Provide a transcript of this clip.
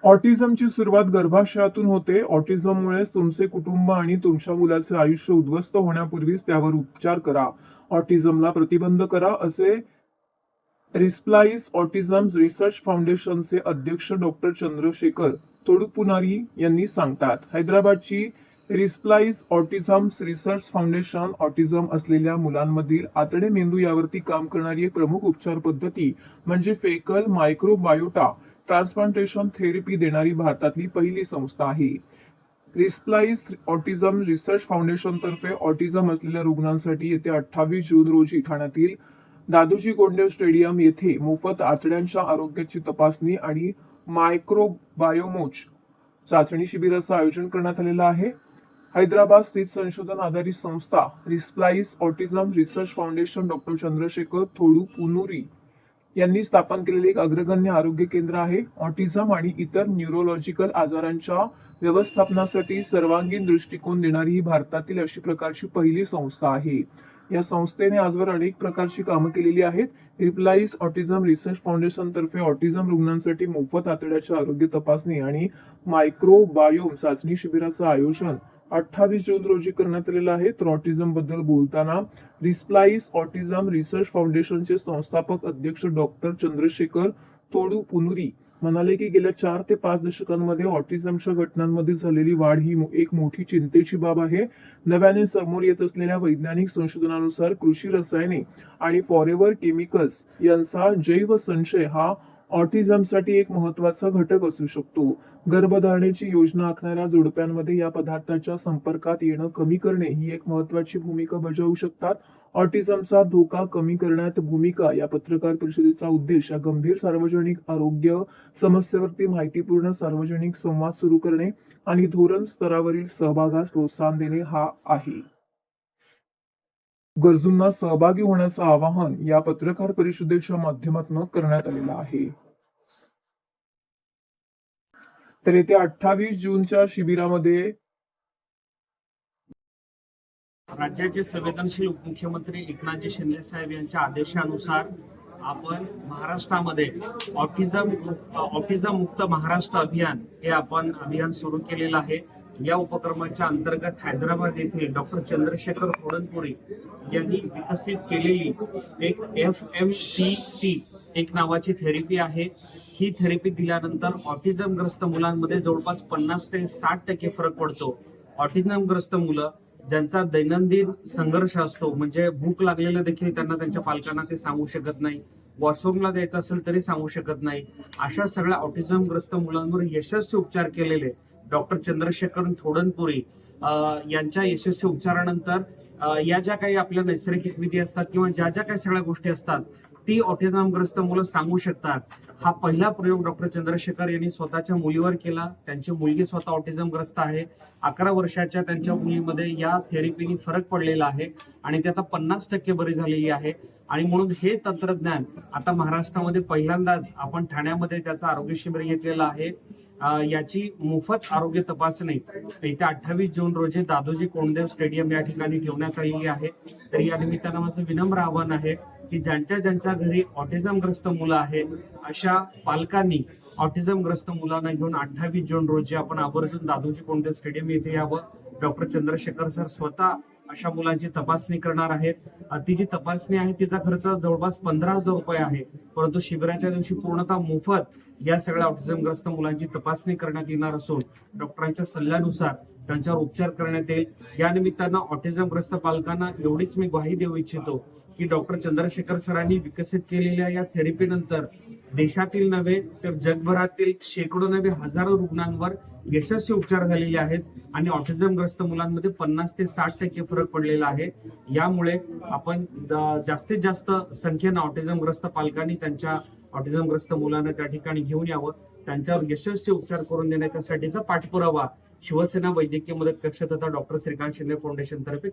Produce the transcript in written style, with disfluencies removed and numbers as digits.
ऑटिझमची सुरुवात गर्भाशयातून होते. ऑटिझममुळेच तुमचे कुटुंब आणि तुमच्या मुलाचे आयुष्य उद्ध्वस्त होण्यापूर्वीच त्यावर उपचार करा. ऑटिझमला प्रतिबंध करा, असे रिस्प्लाइस ऑटिझम रिसर्च फाउंडेशनचे अध्यक्ष डॉक्टर चंद्रशेखर तोडुपुनारी यांनी सांगतात. हैदराबादची रिस्प्लाइस ऑटिझम रिसर्च फाउंडेशन ऑटिझम असलेल्या मुलांमधील आतडे मेंदू यावरती काम करणारी एक प्रमुख उपचार पद्धती म्हणजे फेकल मायक्रोबायोटा ट्रान्सप्लांटेशन थेरपी देणारी भारतातली पहिली संस्था आहे. रिस्प्लाइस ऑटिझम रिसर्च फाउंडेशन तर्फे ऑटिझम असलेल्या रुग्णांसाठी येत्या 28 जून रोजी ठाण्यातील दादोजी कोंडदेव स्टेडियम येथे मोफत आतड्यांच्या आरोग्याची तपासणी आणि मायक्रोबायोमोच चाचणी शिबिराचं आयोजन करण्यात आलेलं आहे. हैदराबाद स्थित संशोधन आधारित संस्था रिस्प्लाइस autism research foundation doctor Chandrashekhar Thodupunuri यांनी स्थापन केलेले एक अग्रगण्य आरोग्य केंद्र आहे. ऑटिझम आणि इतर न्यूरोलॉजिकल आजारांच्या व्यवस्थापनासाठी सर्वांगीण दृष्टिकोन देणारी ही भारतातील अशी प्रकारची पहिली संस्था आहे. या संस्थेने आजवर अनेक प्रकारची कामं केलेली आहेत. रिप्लाइस ऑटिझम रिसर्च फाउंडेशन तर्फे ऑटिझम रुग्णांसाठी मोफत आतड्याच्या आरोग्य तपासणी आणि मायक्रोबायोम चाचणी शिबिराचं आयोजन 28 जून रोजी करण्यात आलेलं आहे. तर ऑटिझम बद्दल बोलताना रिस्प्लाइस ऑटिझम रिसर्च फाउंडेशनचे संस्थापक अध्यक्ष डॉक्टर चंद्रशेखर तोडुपुनुरी म्हणाले की गेल्या 4 ते 5 दशकांमध्ये ऑटिझमच्या घटनांमध्ये झालेली वाढ ही एक मोठी चिंतेची बाब आहे. नव्याने समोर येत असलेल्या वैज्ञानिक संशोधनानुसार कृषी रसायने आणि फॉरेव्हर केमिकल्स यांचा जैव संचय हा ऑटिझमसाठी एक महत्वाचा घटक असू शकतो. गर्भधारणेची योजना आखणाऱ्या जोडप्यांमध्ये या पदार्थाच्या संपर्कात येणं कमी करणे ही एक महत्वाची भूमिका बजावू शकतात. ऑटिझमचा धोका कमी करण्यात भूमिका या पत्रकार परिषदेचा उद्देश या गंभीर सार्वजनिक आरोग्य समस्येवरती माहितीपूर्ण सार्वजनिक संवाद सुरू करणे आणि धोरण स्तरावरील सहभागास प्रोत्साहन देणे हा आहे. गरजूंना सहभागी होण्याचं आवाहन या पत्रकार परिषदेच्या माध्यमातून करण्यात आलेलं आहे. तर येत्या 28 जूनच्या शिबिरामध्ये राज्याचे संवेदनशील उपमुख्यमंत्री एकनाथजी शिंदे साहेब यांच्या आदेशानुसार आपण महाराष्ट्रामध्ये ऑटिझम मुक्त महाराष्ट्र अभियान हे आपण अभियान सुरू केलेलं आहे. या उपक्रमाच्या अंतर्गत हैदराबाद येथे डॉक्टर चंद्रशेखर तोडुपुनुरी यांनी विकसित केलेली एक FMCT एक नावाची थेरपी आहे. ही थेरपी दिल्यानंतर ऑटिझमग्रस्त मुलांमध्ये जवळपास 50 ते 60% फरक पडतो. ऑटिझमग्रस्त मुलं ज्यांचा दैनंदिन संघर्ष असतो, म्हणजे भूक लागलेलं देखील त्यांना त्यांच्या पालकांना ते सांगू शकत नाही, वॉशरूमला द्यायचं असेल तरी सांगू शकत नाही, अशा सगळ्या ऑटिझमग्रस्त मुलांवर यशस्वी उपचार केलेले डॉक्टर चंद्रशेखर तोडुपुनुरी यांच्या यशस्वी उपचारानंतर या ज्या काही आपल्या नैसर्गिक विधी असतात किंवा ज्या ज्या काही सगळ्या गोष्टी असतात ती ऑटिझमग्रस्त मुलं सांगू शकतात. हा पहिला प्रयोग डॉक्टर चंद्रशेखर यांनी स्वतःच्या मुलीवर केला. त्यांची मुलगी स्वतः ऑटिझमग्रस्त आहे. 11 वर्षाच्या त्यांच्या मुलीमध्ये या थेरपीने फरक पडलेला आहे आणि ती आता 50% बरी झालेली आहे. आणि म्हणून हे तंत्रज्ञान आता महाराष्ट्रामध्ये पहिल्यांदाच आपण ठाण्यामध्ये त्याचं आरोग्य शिबिर घेतलेलं आहे. याची मोफत आरोग्य तपासणी येत्या 28 जून रोजी दादोजी कोंडदेव स्टेडियम या ठिकाणी ठेवण्यात आलेली आहे. तर या निमित्तानं माझं विनम्र आवाहन आहे की ज्यांच्या घरी ऑटिझमग्रस्त मुलं आहेत अशा पालकांनी ऑटिझमग्रस्त मुलांना घेऊन 28 जून रोजी आपण आवर्जून दादोजी कोंडदेव स्टेडियम येथे यावं. डॉक्टर चंद्रशेखर सर स्वतः अशा मुलांची तपासणी करणार आहेत. ती जी तपासणी आहे तिचा खर्च जवळपास 15,000 रुपये आहे, परंतु शिबिराच्या दिवशी पूर्णतः मोफत या सगळ्या ऑटिझमग्रस्त मुलांची तपासणी करण्यात येणार असून डॉक्टरांच्या सल्ल्यानुसार त्यांच्यावर उपचार करण्यात येईल. या निमित्तानं ऑटिझमग्रस्त पालकांना एवढीच मी ग्वाही देऊ इच्छितो की डॉक्टर चंद्रशेखर सरांनी विकसित केलेल्या या थेरपीनंतर देशातील नव्हे तर जगभरातील शेकडो नव्हे हजारो रुग्णांवर यशस्वी उपचार झालेले आहेत आणि ऑटिझमग्रस्त मुलांमध्ये 50 ते 60% फरक पडलेला आहे. यामुळे आपण जास्तीत जास्त संख्येनं ऑटिझमग्रस्त पालकांनी त्यांच्या ऑटिझमग्रस्त मुलांना त्या ठिकाणी घेऊन यावं. त्यांच्यावर यशस्वी उपचार करून देण्याच्यासाठीचा पाठपुरावा शिवसेना वैद्यकीय मदत कक्ष तथा डॉक्टर श्रीकांत शिंदे फाउंडेशन तर्फे